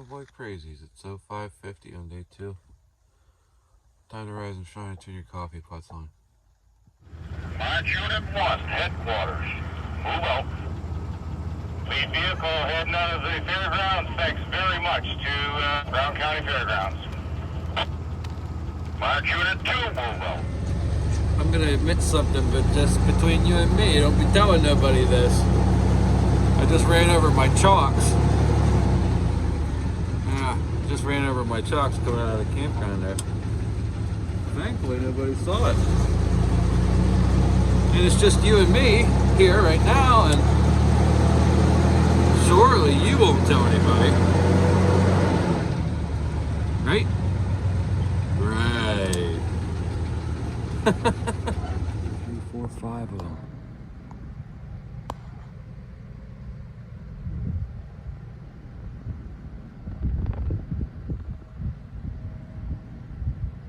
Convoy Crazies. It's 0550 on day 2. Time to rise and shine and turn your coffee pots on. March Unit 1, headquarters. Move out. Lead vehicle heading out of the fairgrounds. Thanks very much to Brown County Fairgrounds. March Unit 2, move out. I'm gonna admit something, but just between you and me, don't be telling nobody this. I just ran over my chocks. Yeah, just ran over my chocks coming out of the campground there. Thankfully, nobody saw it. And it's just you and me here right now, and surely you won't tell anybody. Right? Right. 3, 4, 5 of them.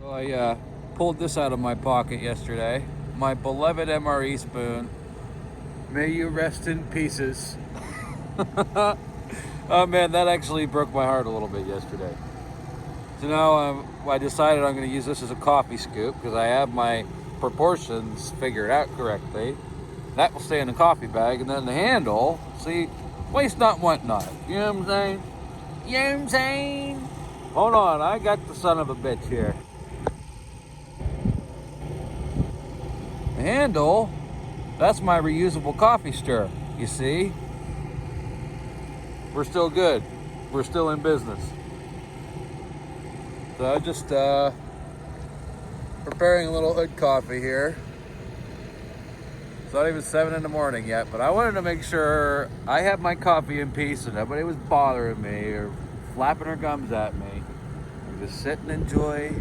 So I pulled this out of my pocket yesterday. My beloved MRE spoon. May you rest in pieces. Oh man, that actually broke my heart a little bit yesterday. So now I decided I'm going to use this as a coffee scoop because I have my proportions figured out correctly. That will stay in the coffee bag, and then the handle, see, waste not, want not. You know what I'm saying? You know what I'm saying? Hold on, I got the son of a bitch here. The handle, that's my reusable coffee stir, you see? We're still good. We're still in business. So I'm just preparing a little hood coffee here. It's not even 7 in the morning yet, but I wanted to make sure I had my coffee in peace and nobody was bothering me or flapping their gums at me. Just sit and enjoy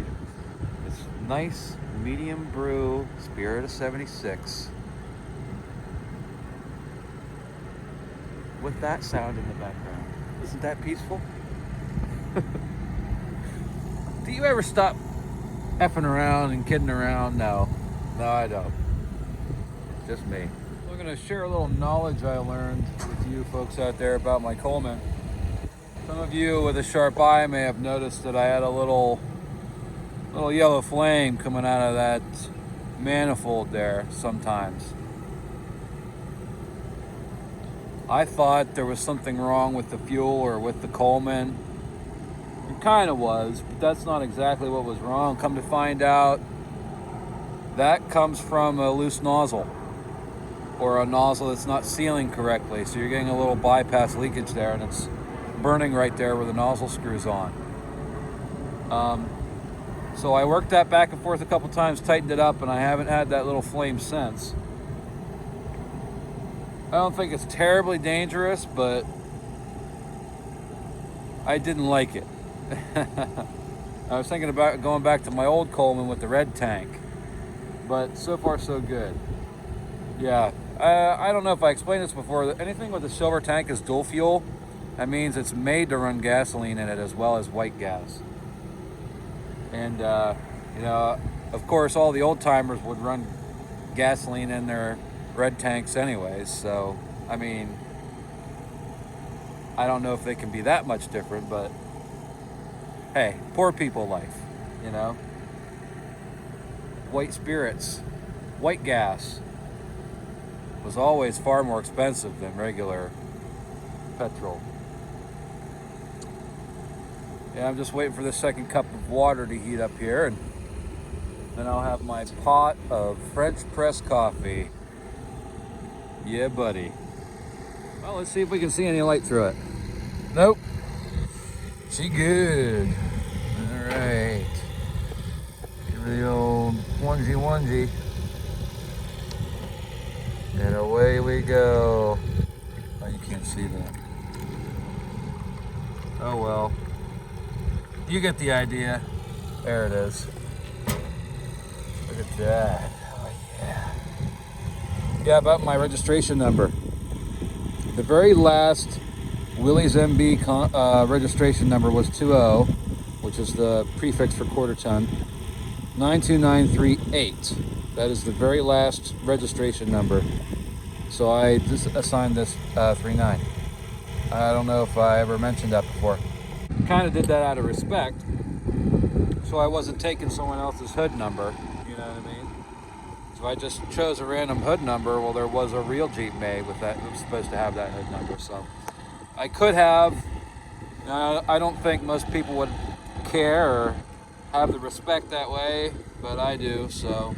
this nice medium brew Spirit of 76 with that sound in the background. Isn't that peaceful? Do you ever stop effing around and kidding around? No, I don't. Just me. I'm going to share a little knowledge I learned with you folks out there about my Coleman. Some of you with a sharp eye may have noticed that I had a little yellow flame coming out of that manifold there sometimes. I thought there was something wrong with the fuel or with the Coleman. It kind of was, but that's not exactly what was wrong. Come to find out, that comes from a loose nozzle or a nozzle that's not sealing correctly. So you're getting a little bypass leakage there, and it's burning right there where the nozzle screws on. So I worked that back and forth a couple times, tightened it up, and I haven't had that little flame since. I don't think it's terribly dangerous, but I didn't like it. I was thinking about going back to my old Coleman with the red tank, but so far so good. Yeah, I don't know if I explained this before. Anything with a silver tank is dual fuel. That means it's made to run gasoline in it as well as white gas. And of course, all the old timers would run gasoline in their red tanks anyways. So, I mean, I don't know if they can be that much different, but hey, poor people life, you know. White spirits, white gas was always far more expensive than regular petrol. Yeah, I'm just waiting for the second cup of water to heat up here, and then I'll have my pot of French press coffee. Yeah, buddy. Well, let's see if we can see any light through it. Nope. She good. All right. Give her the old onesie. And away we go. Oh, you can't see that. Oh well. You get the idea. There it is. Look at that. Oh yeah. Yeah, about my registration number. The very last Willys MB registration number was 20, which is the prefix for quarter ton. 92938. That is the very last registration number. So I just assigned this 39. I don't know if I ever mentioned that before. kind of did that out of respect, so I wasn't taking someone else's hood number, you know what I mean? So I just chose a random hood number. Well, there was a real Jeep made with that, it was supposed to have that hood number, so I could have. I don't think most people would care or have the respect that way, but I do, so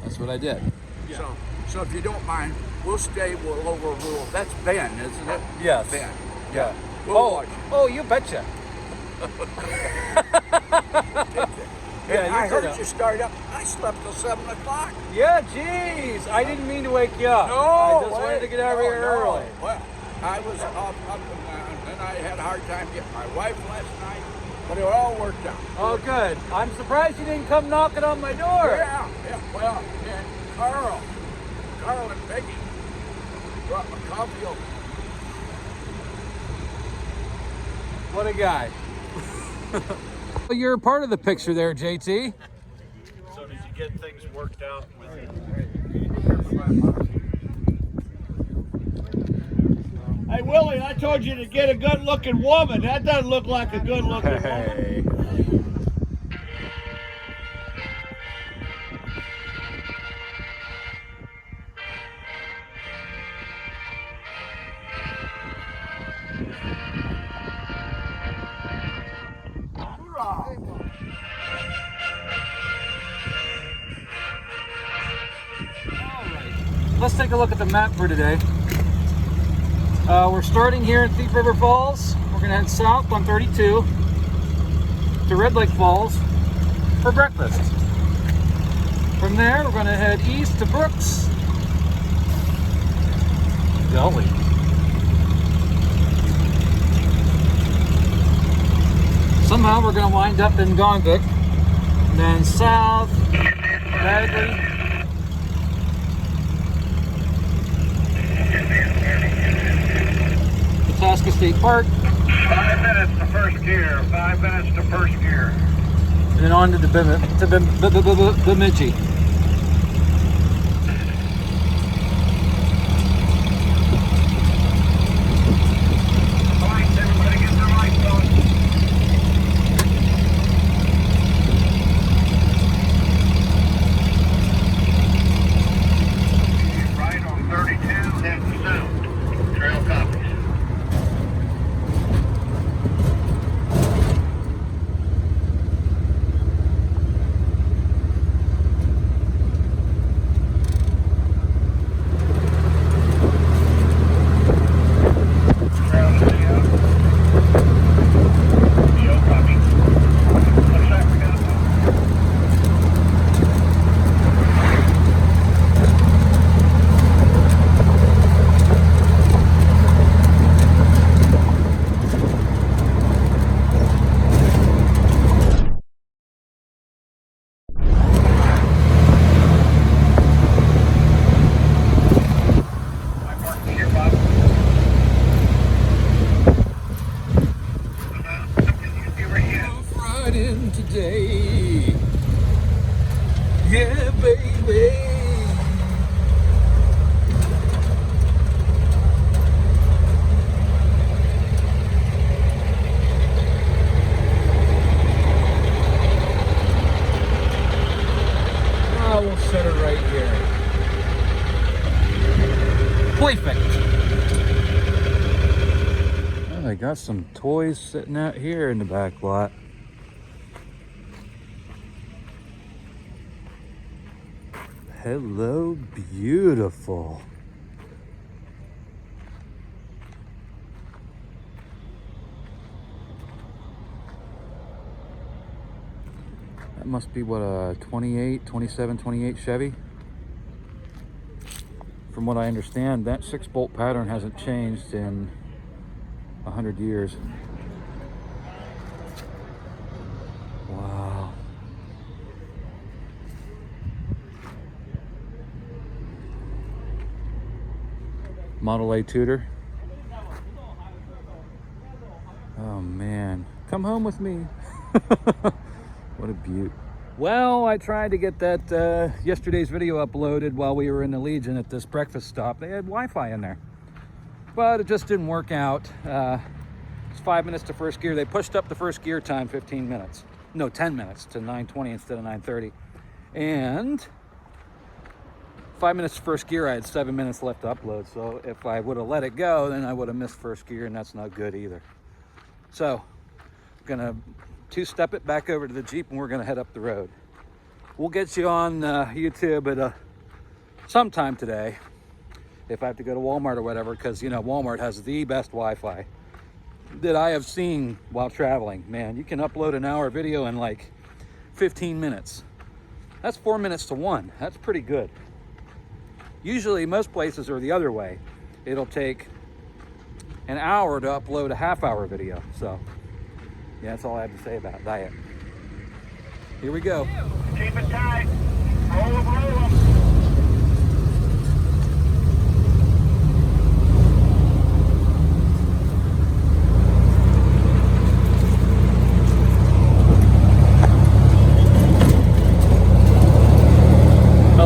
that's what I did. Yeah. So if you don't mind, we'll overrule. That's Ben, isn't it? Yes. Ben. Yeah. We'll watch. Oh, you betcha. Yeah, I heard you start up. I slept till 7 o'clock. Yeah, geez. I didn't mean to wake you up. No, I just wanted to get over here no. early. Well, I was up and down, and I had a hard time getting my wife last night, but it all worked out. Oh, good. I'm surprised you didn't come knocking on my door. Yeah. Well, and Carl and Peggy brought my coffee over. What a guy. Well, you're part of the picture there, JT. So did you get things worked out with it? Hey, Willie, I told you to get a good-looking woman. That doesn't look like a good-looking woman. Hey. Let's take a look at the map for today. We're starting here in Thief River Falls. We're gonna head south on 32 to Red Lake Falls for breakfast. From there, we're gonna head east to Brooks. Golly. Somehow we're gonna wind up in Gonvick, and then south, Bagley, Itasca State Park. 5 minutes to first gear. 5 minutes to first gear. And then on to the Bemidji. Lights, everybody get their lights on. Right on 32, heading south. Trail copies. Today, yeah, baby. Oh, we'll set her right here. Perfect. Oh, they got some toys sitting out here in the back lot. Hello, beautiful. That must be what, a 27, 28 Chevy? From what I understand, that 6-bolt pattern hasn't changed in 100 years. Wow. Model A Tudor. Oh man, come home with me. What a beaut. Well, I tried to get that yesterday's video uploaded while we were in the Legion at this breakfast stop. They had Wi-Fi in there. but it just didn't work out. It's 5 minutes to first gear. They pushed up the first gear time 15 minutes. No, 10 minutes to 9:20 instead of 9:30. And 5 minutes to first gear, I had 7 minutes left to upload. So if I would have let it go, then I would have missed first gear, and that's not good either. So I'm gonna two-step it back over to the Jeep, and we're gonna head up the road. We'll get you on YouTube at sometime today if I have to go to Walmart or whatever, because you know Walmart has the best Wi-Fi that I have seen while traveling. Man, you can upload an hour video in like 15 minutes. That's 4 minutes to 1. That's pretty good. Usually most places are the other way. It'll take an hour to upload a half-hour video. So yeah, that's all I have to say about that. Here we go. Keep it tight. Roll them, roll them.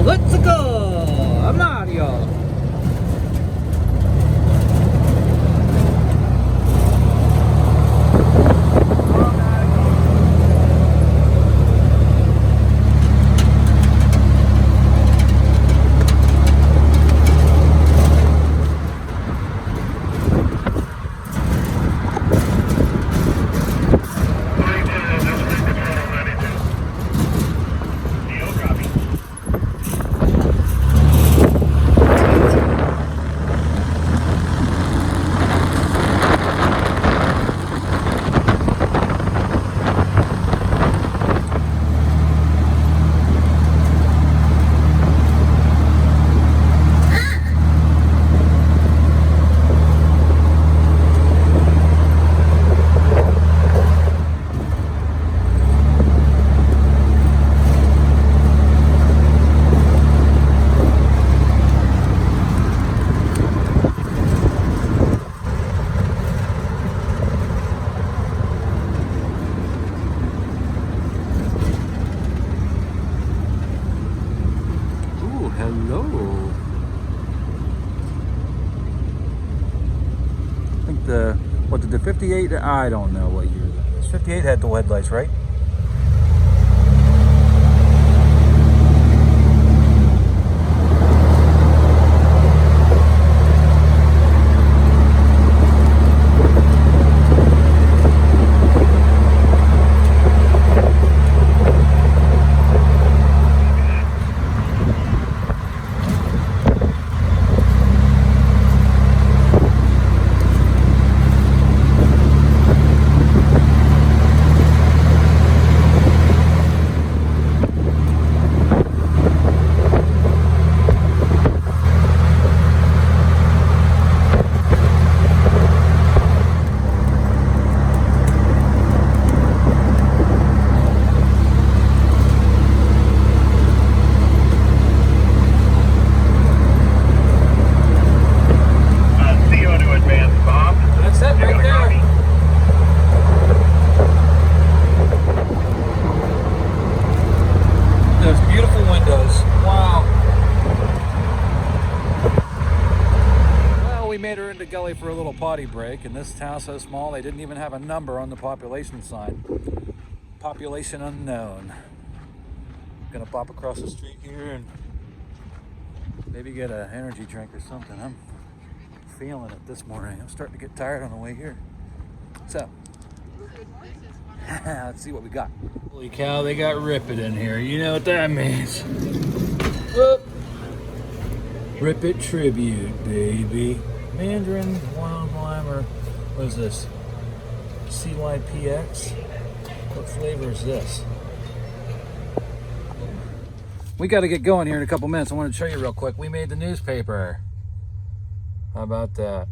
Let's go! Mario! Hello. I think what did the 58, I don't know what year that is. 58 had dual headlights, right? Gully for a little potty break, and this town's so small they didn't even have a number on the population sign. Population unknown. Gonna pop across the street here and maybe get an energy drink or something. I'm feeling it this morning. I'm starting to get tired on the way here. So let's see what we got. Holy cow, they got Rip It in here. You know what that means. Whoop. Rip It tribute, baby. Mandarin, wild lime, or what is this? CYPX? What flavor is this? We got to get going here in a couple minutes. I wanted to show you real quick. We made the newspaper. How about that?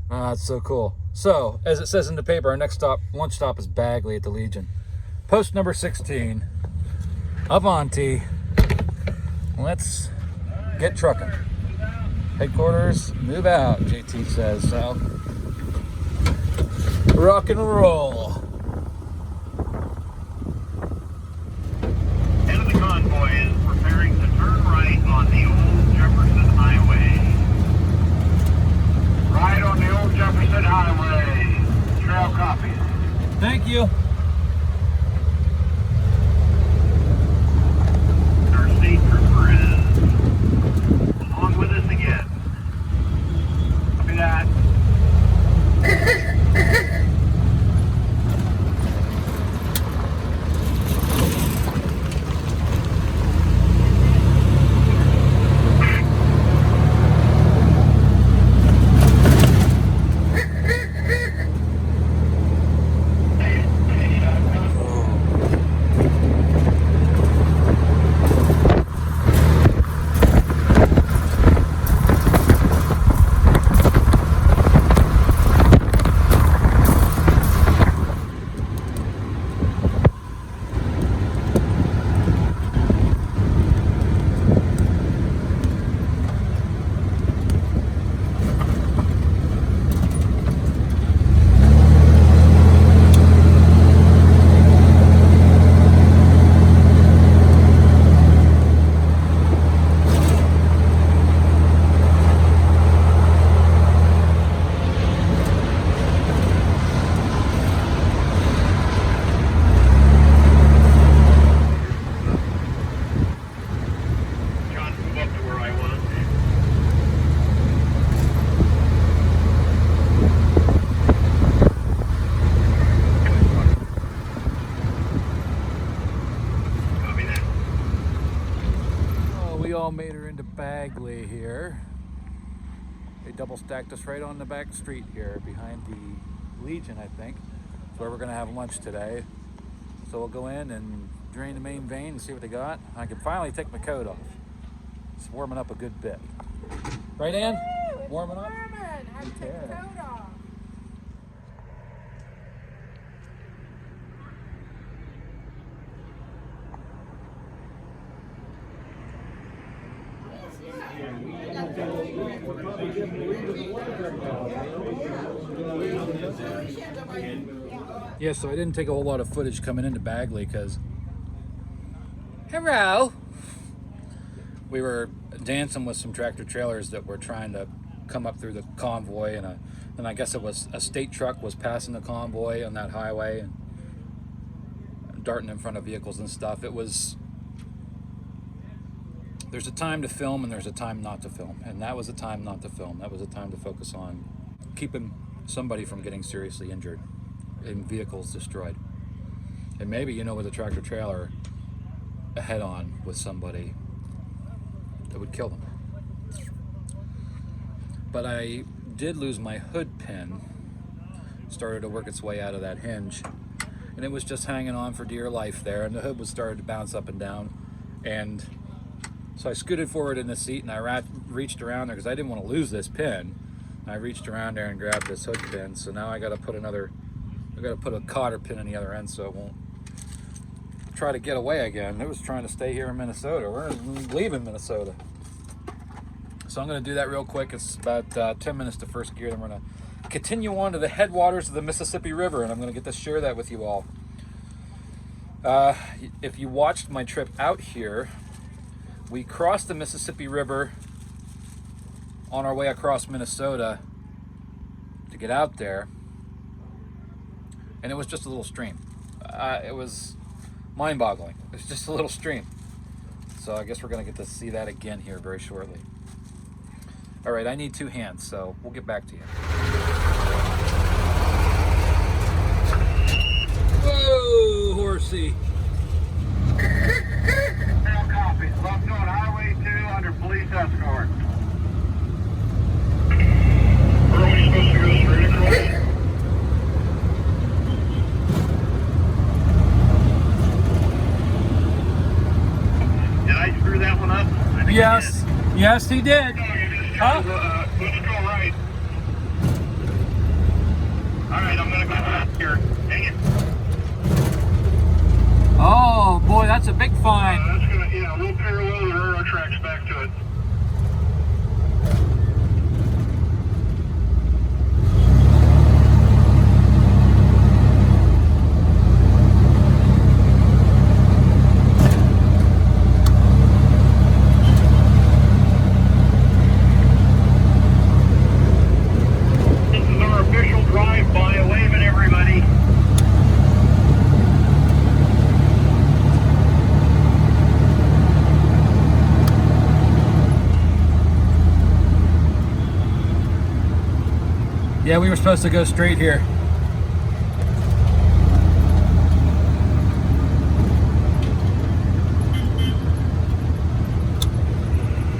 Ah, that's so cool. So, as it says in the paper, our next stop, lunch stop is Bagley at the Legion. Post number 16. Avanti. Let's get trucking. Headquarters, move out, JT says. So, rock and roll. Head of the convoy is preparing to turn right on the old Jefferson Highway. you. Our state trooper is on with us again. Copy that. We all made her into Bagley here. They double stacked us right on the back street here behind the Legion, I think. That's where we're gonna have lunch today. So we'll go in and drain the main vein and see what they got. I can finally take my coat off. It's warming up a good bit. Right, Ann? It's Warming up? Had to take the coat off. Yeah, so I didn't take a whole lot of footage coming into Bagley because, hello, we were dancing with some tractor trailers that were trying to come up through the convoy, and I guess it was a state truck was passing the convoy on that highway and darting in front of vehicles and stuff. It was, there's a time to film and there's a time not to film, and that was a time not to film. That was a time to focus on keeping somebody from getting seriously injured and vehicles destroyed. And maybe, you know, with a tractor trailer head on with somebody, it would kill them. But I did lose my hood pin. Started to work its way out of that hinge, and it was just hanging on for dear life there, and the hood was started to bounce up and down. And so I scooted forward in the seat and I reached around there because I didn't want to lose this pin. I reached around there and grabbed this hood pin. So now I got to put a cotter pin in the other end so it won't try to get away again. It was trying to stay here in Minnesota. We're leaving Minnesota. So I'm going to do that real quick. It's about 10 minutes to first gear. Then we're going to continue on to the headwaters of the Mississippi River, and I'm going to get to share that with you all. If you watched my trip out here, we crossed the Mississippi River on our way across Minnesota to get out there, and it was just a little stream. It was mind-boggling. It was just a little stream. So I guess we're going to get to see that again here very shortly. All right, I need two hands, so we'll get back to you. Whoa, horsey. Now copy. Left on Highway 2 under police escort. Where are we supposed to go straight across? Did I screw that one up? I think Yes, yes, he did. No, you just Huh? let's go right. Alright, I'm gonna go back here. Dang it. Oh boy, that's a big find. That's gonna, yeah, we'll parallel the railroad tracks back to it. Yeah, we were supposed to go straight here.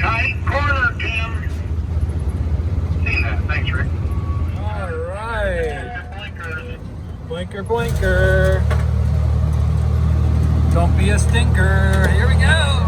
Tight corner, Tim. Seen that. Thanks, Rick. All right. Blinkers. Blinker, blinker. Don't be a stinker. Here we go.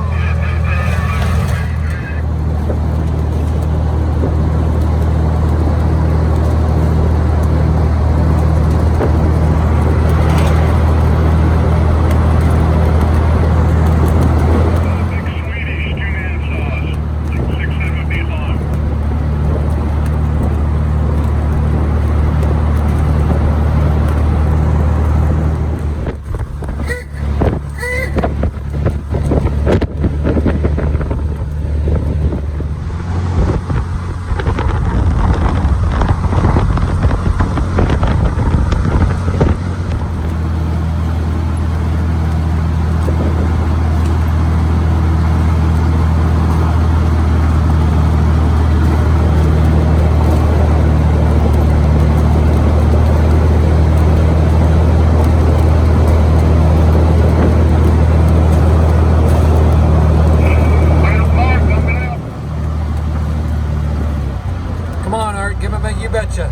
You betcha.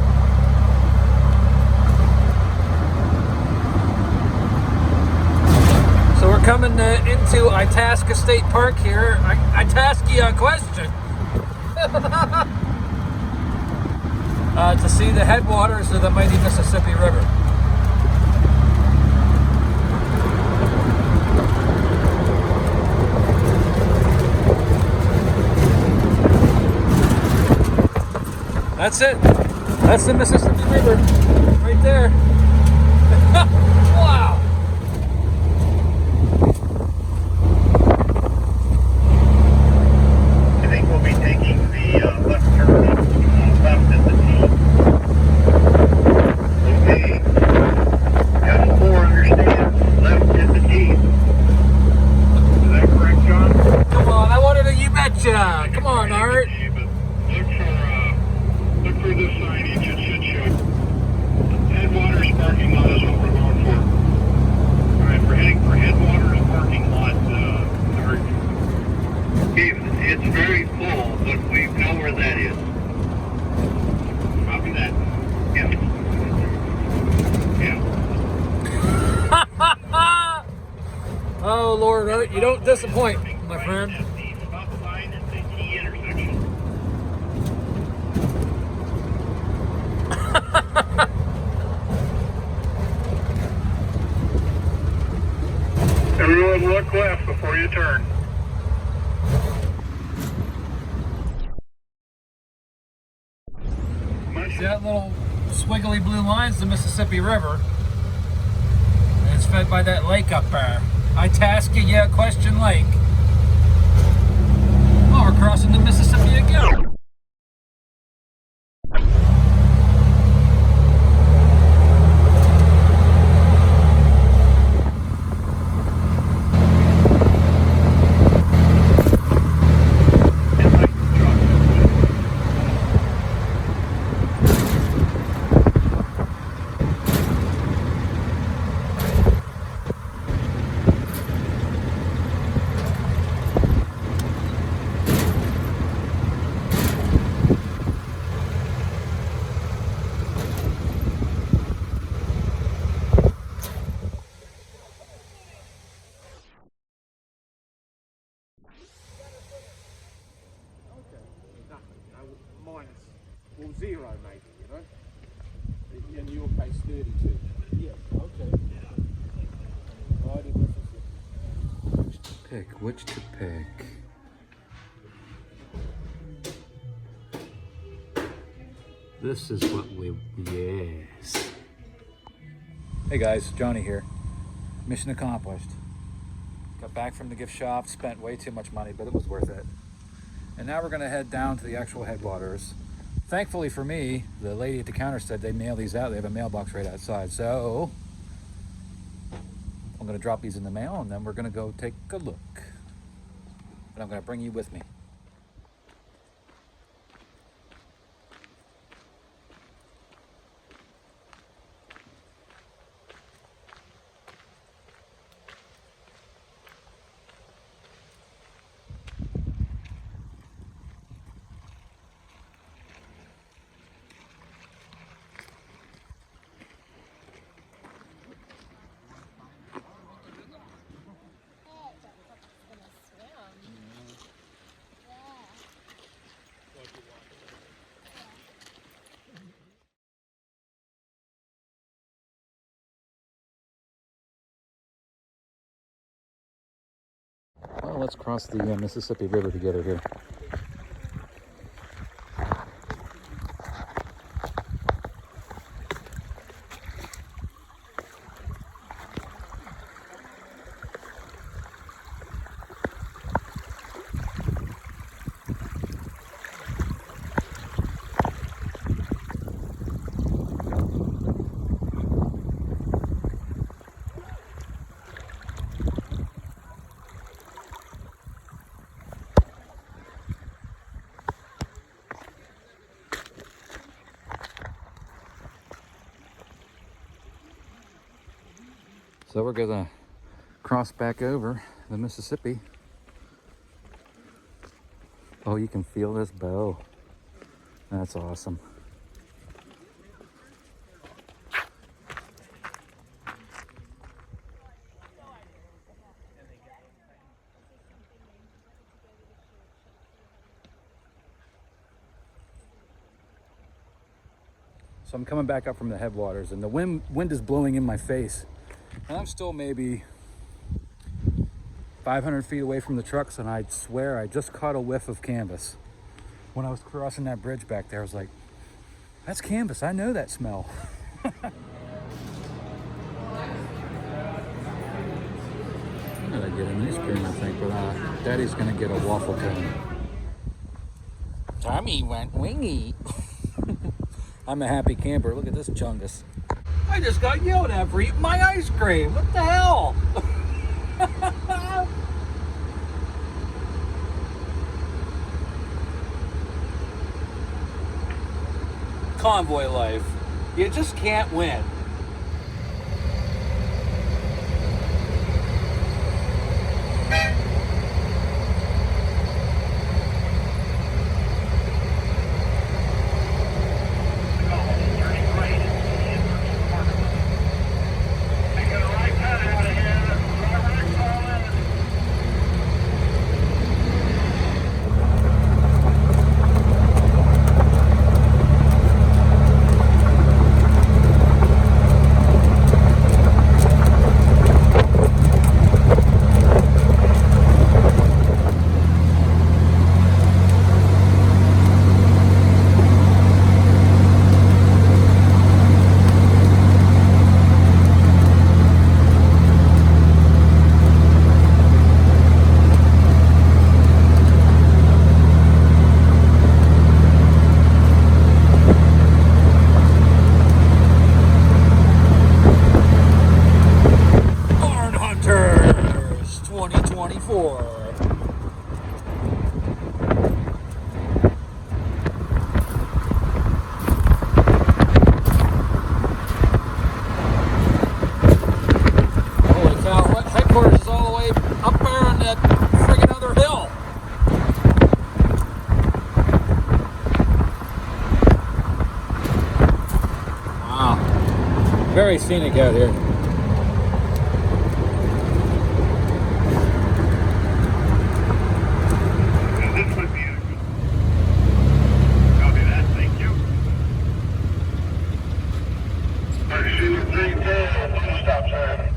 So we're coming into Itasca State Park here. Itasca question. To see the headwaters of the mighty Mississippi River. That's it. That's the Mississippi River right there. Wow. I think we'll be taking the left turn left at the T. Okay. Got 4 understand. Left at the T. Is that correct, John? Come on, I wanted a you betcha. Come on, Art. Look for this signage, it should show. Headwaters parking lot is what we're going for. Alright, we're heading for Headwaters parking lot, it's very full, but we know where that is. Copy that. Yeah. Yeah. Oh, Lord, Art, you don't disappoint, my friend. At the stop sign at the T intersection. Everyone look left before you turn. See that little squiggly blue line's the Mississippi River. And it's fed by that lake up there. Itasca, yeah, question lake. Oh, we're crossing the Mississippi again. Minus, well, 0 maybe, you know? In your case, 32. Yeah, okay. Right in Mississippi. Which to pick? This is what we, yes. Hey guys, Johnny here. Mission accomplished. Got back from the gift shop, spent way too much money, but it was worth it. And now we're gonna head down to the actual headwaters. Thankfully for me, the lady at the counter said they mail these out. They have a mailbox right outside. So I'm gonna drop these in the mail and then we're gonna go take a look. And I'm gonna bring you with me. let's cross the Mississippi River together here. So we're gonna cross back over the Mississippi. Oh, you can feel this bow. That's awesome. So I'm coming back up from the headwaters, and the wind is blowing in my face. And I'm still maybe 500 feet away from the trucks, and I swear I just caught a whiff of canvas. When I was crossing that bridge back there, I was like, that's canvas, I know that smell. I'm gonna get an ice cream, I think, but Daddy's gonna get a waffle cone. Tommy went wingy. I'm a happy camper. Look at this chungus. I just got yelled at for eating my ice cream. What the hell? Convoy life. You just can't win. Very scenic out here. This would be copy that, thank you. 310, stop sign.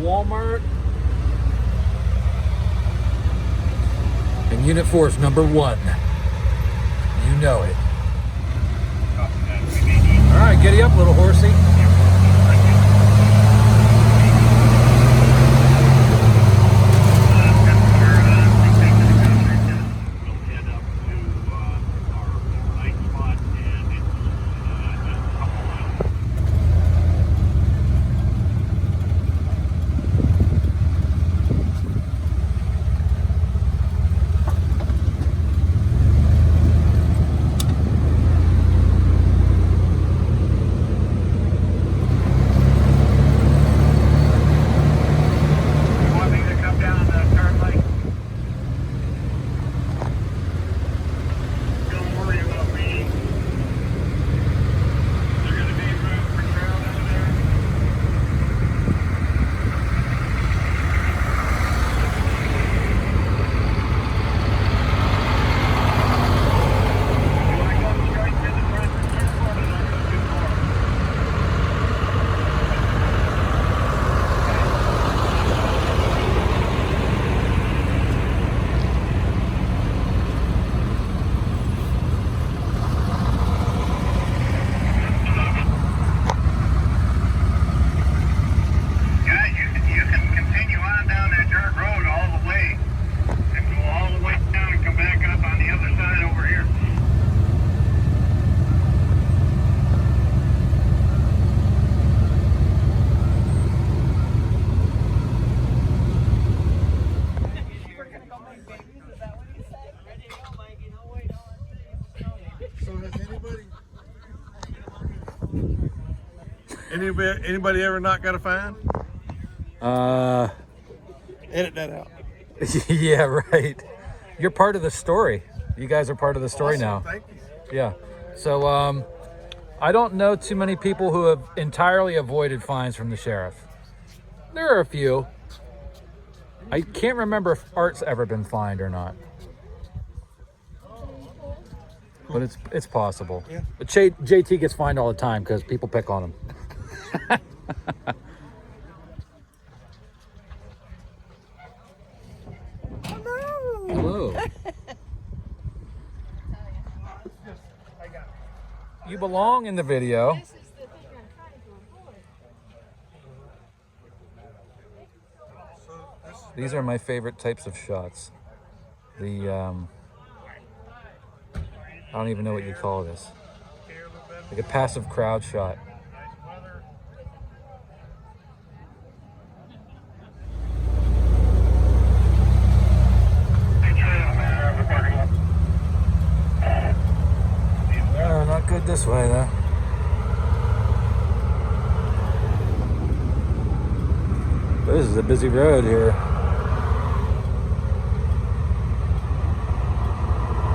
Walmart. And unit force number 1. You know it. All right, giddy up, little horsey. Anybody ever not got a fine? Edit that out. Yeah, right. You're part of the story. You guys are part of the story Awesome, now. thank you. Yeah. So, I don't know too many people who have entirely avoided fines from the sheriff. There are a few. I can't remember if Art's ever been fined or not. But it's possible. Yeah. But JT gets fined all the time because people pick on him. Hello. You belong in the video. This is the thing I'm trying to avoid. These are my favorite types of shots. The I don't even know what you call this. Like a passive crowd shot. Not good this way though. This is a busy road here.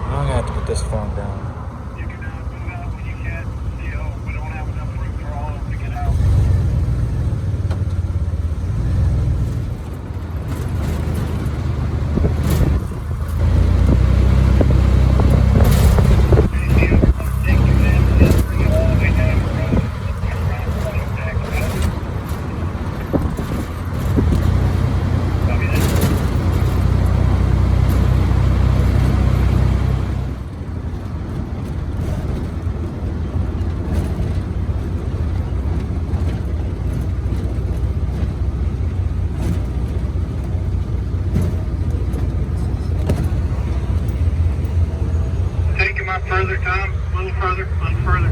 I'm gonna have to put this phone down. You can move out when you can. You know, we don't have enough room for all of them to get out. Further, Tom. A little further. A little further.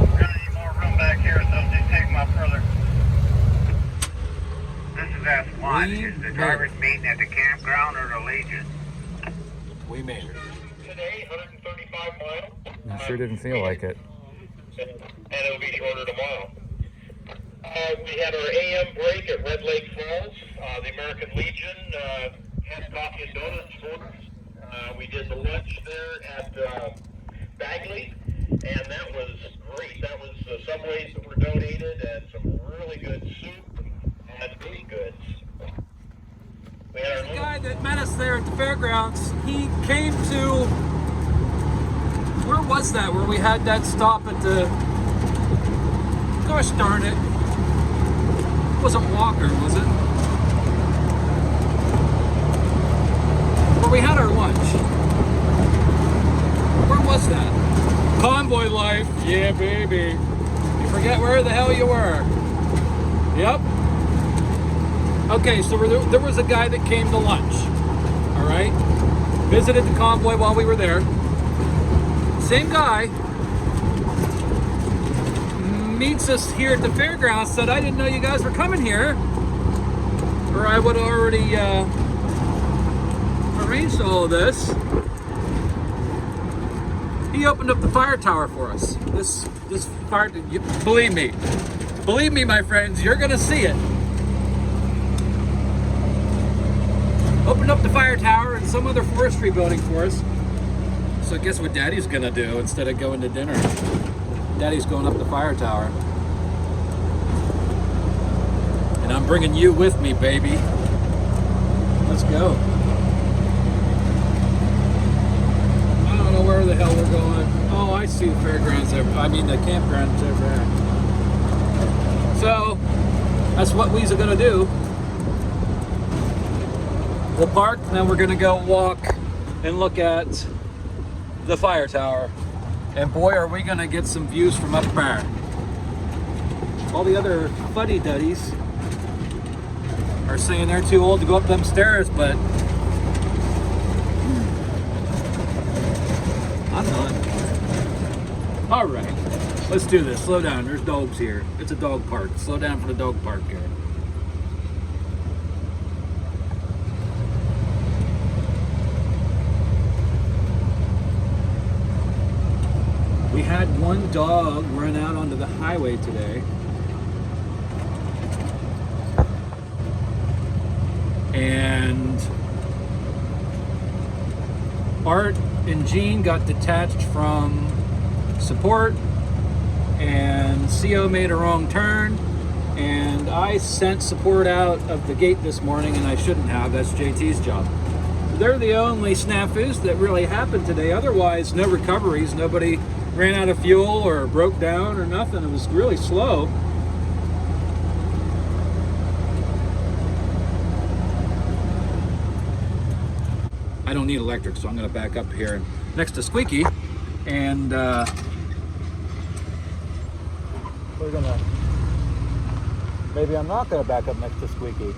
We're gonna need more room back here, so just take them up further. This is S1. Is the drivers meeting at the campground or the Legion? We made it. Today, 135 miles. It sure didn't feel like it. And it'll be shorter tomorrow. We had our AM break at Red Lake Falls. The American Legion had coffee and donuts for us. We did the lunch there at Bagley, and that was great. That was some ways that were donated and some really good soup and baked goods. We had The guy that met us there at the fairgrounds, he came to, where was that, where we had that stop at the, gosh darn it, wasn't Walker, was it? Where we had our lunch. Where was that? Convoy life. Yeah, baby. You forget where the hell you were. Yep. Okay, so there was a guy that came to lunch. All right. Visited the convoy while we were there. Same guy meets us here at the fairgrounds. Said, I didn't know you guys were coming here, or I would have already arranged all of this. He opened up the fire tower for us. This fire, believe me, my friends, you're gonna see it. Opened up the fire tower and some other forestry building for us. So guess what Daddy's gonna do instead of going to dinner? Daddy's going up the fire tower. And I'm bringing you with me, baby. Let's go. I don't know where the hell we're going. Oh, I see the fairgrounds over. I mean the campgrounds over there. So that's what we's gonna do. We'll park, and then we're gonna go walk and look at the fire tower. And boy, are we gonna get some views from up there. All the other fuddy-duddies are saying they're too old to go up them stairs, but I'm not. All right, let's do this. Slow down, there's dogs here. It's a dog park. Slow down for the dog park here. We had one dog run out onto the highway today. And Art and Jean got detached from support, and CO made a wrong turn, and I sent support out of the gate this morning, and I shouldn't have. That's JT's job. They're the only snafus that really happened today. Otherwise, no recoveries. Nobody ran out of fuel or broke down or nothing. It was really slow. I don't need electric, so I'm going to back up here next to Squeaky, and we're gonna. Maybe I'm not going to back up next to Squeaky.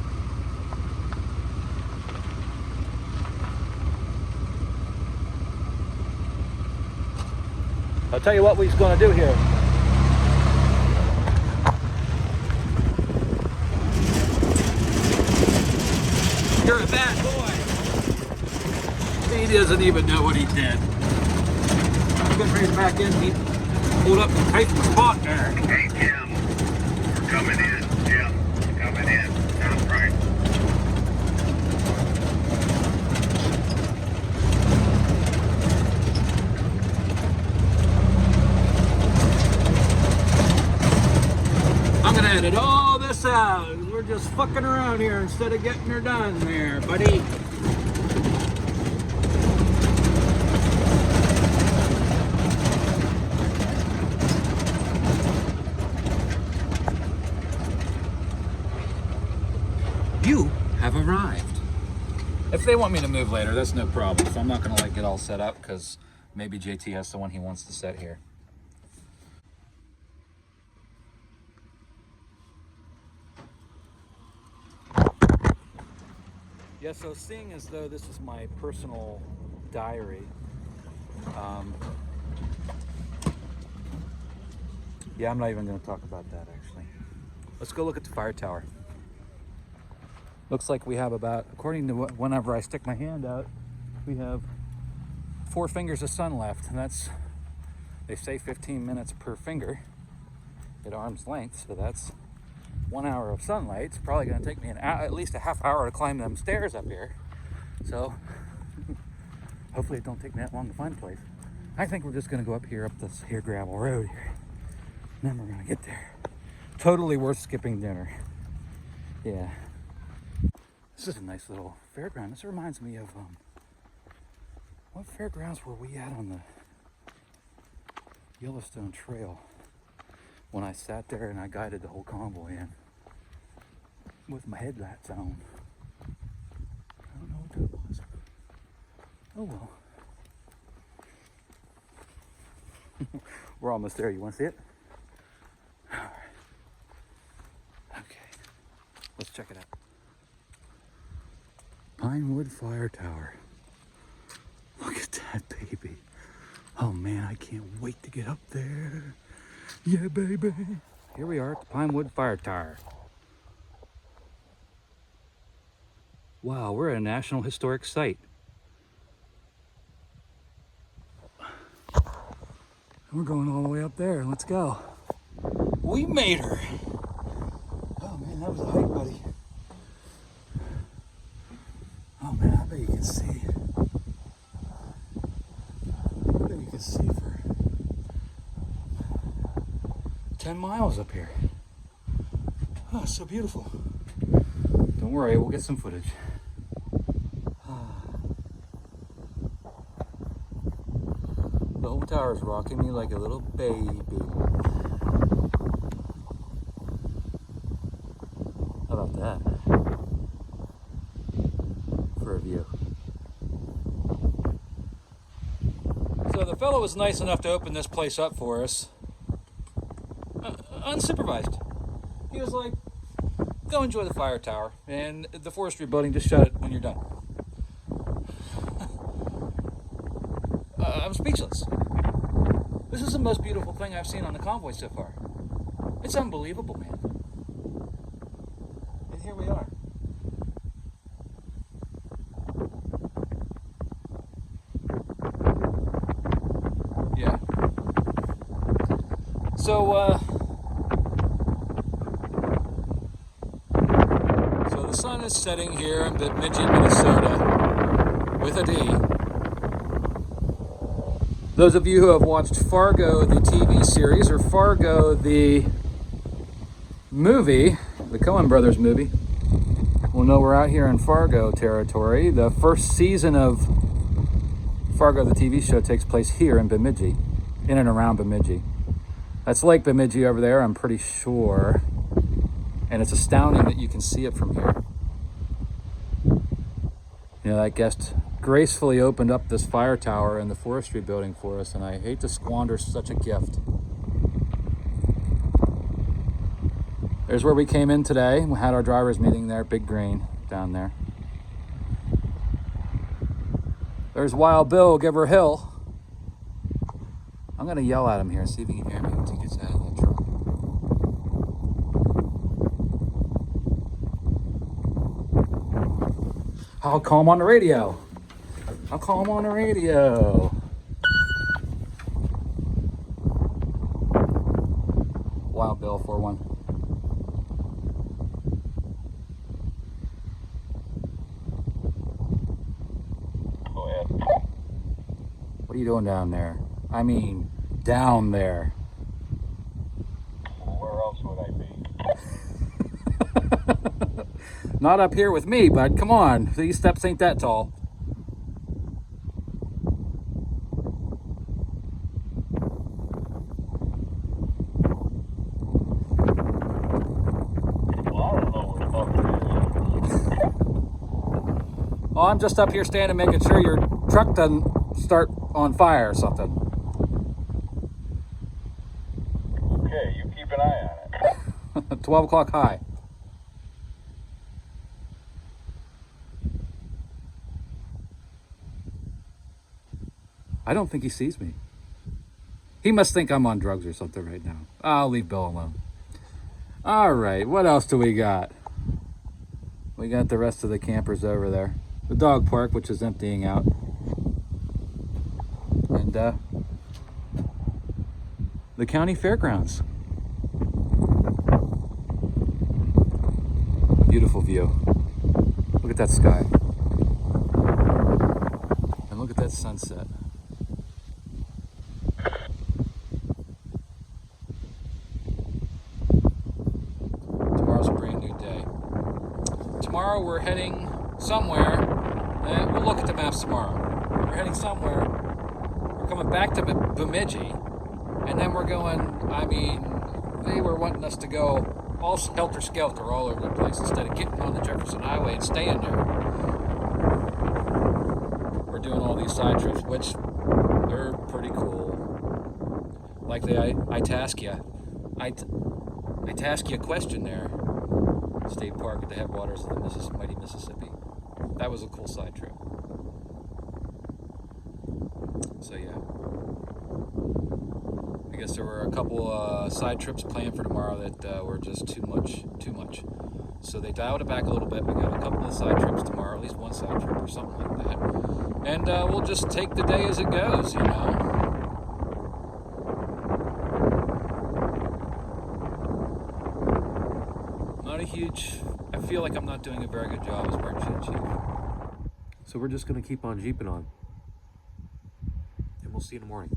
I'll tell you what we're going to do here. You're a bad boy. He doesn't even know what he did. I'm going to bring him back in. He pulled up and tightened the spot there. Hey, Jim, we're coming in. Jim, coming in. Sounds right. I'm going to edit all this out. We're just fucking around here instead of getting her done there, buddy. You have arrived. If they want me to move later, that's no problem. So I'm not gonna get all set up because maybe JT has someone he wants to set here. Yeah, so seeing as though this is my personal diary, yeah, I'm not even gonna talk about that actually. Let's go look at the fire tower. Looks like we have about, according to whenever I stick my hand out, we have 4 fingers of sun left, and that's, they say 15 minutes per finger at arm's length, so that's 1 hour of sunlight. It's probably going to take me at least a half hour to climb them stairs up here, so hopefully it don't take me that long to find a place. I think we're just going to go up here, up this here gravel road here, and then we're going to get there. Totally worth skipping dinner. Yeah. This is a nice little fairground. This reminds me of, what fairgrounds were we at on the Yellowstone Trail when I sat there and I guided the whole convoy in? with my headlights on. I don't know what that was. Oh well. We're almost there. You want to see it? All right. Okay. Let's check it out. Pinewood Fire Tower. Look at that baby. Oh man, I can't wait to get up there. Yeah, baby. Here we are at the Pinewood Fire Tower. Wow, we're at a National Historic Site. We're going all the way up there. Let's go. We made her. Oh man, that was a hike, buddy. Oh man, I bet you can see. I bet you can see for 10 miles up here. Oh, it's so beautiful. Don't worry, we'll get some footage. The whole tower's rocking me like a little baby. How about that? For a view. So the fellow was nice enough to open this place up for us. Unsupervised. He was like, go enjoy the fire tower, and the forestry building, just shut it when you're done. I'm speechless. This is the most beautiful thing I've seen on the Convoy so far. It's unbelievable, man. And here we are. Yeah. So the sun is setting here in Bemidji, Minnesota, with a D. Those of you who have watched Fargo, the TV series, or Fargo, the movie, the Coen Brothers movie, will know we're out here in Fargo territory. The first season of Fargo, the TV show, takes place here in Bemidji, in and around Bemidji. That's Lake Bemidji over there, I'm pretty sure. And it's astounding that you can see it from here. You know, that guest gracefully opened up this fire tower in the forestry building for us, and I hate to squander such a gift. There's where we came in today. We had our drivers meeting there, Big Green down there. There's Wild Bill, Giver Hill. I'm gonna yell at him here, see if he can hear me once he gets out of the truck. I'll call him on the radio. I'll call him on the radio. Wild Bill 41. Go ahead. What are you doing down there? I mean, down there. Where else would I be? Not up here with me, bud. Come on. These steps ain't that tall. Well, I'm just up here standing making sure your truck doesn't start on fire or something. Okay, you keep an eye on it. 12 o'clock high. I don't think he sees me. He must think I'm on drugs or something right now. I'll leave Bill alone. All right, what else do we got? We got the rest of the campers over there. The dog park, which is emptying out. And the county fairgrounds. Beautiful view. Look at that sky. And look at that sunset. Tomorrow's a brand new day. Tomorrow we're heading somewhere. We'll look at the maps tomorrow. We're heading somewhere. We're coming back to Bemidji. And then we're going, I mean, they were wanting us to go all helter-skelter all over the place instead of getting on the Jefferson Highway and staying there. We're doing all these side trips, which they're pretty cool. Like the Itasca question there. State Park at the headwaters of the mighty Mississippi. That was a cool side trip. So yeah. I guess there were a couple side trips planned for tomorrow that were just too much. So they dialed it back a little bit. We got a couple of side trips tomorrow, at least one side trip or something like that. And we'll just take the day as it goes, you know. Not a huge, I feel like I'm not doing a very good job as Marching Chief. So we're just going to keep on jeeping on. And we'll see you in the morning.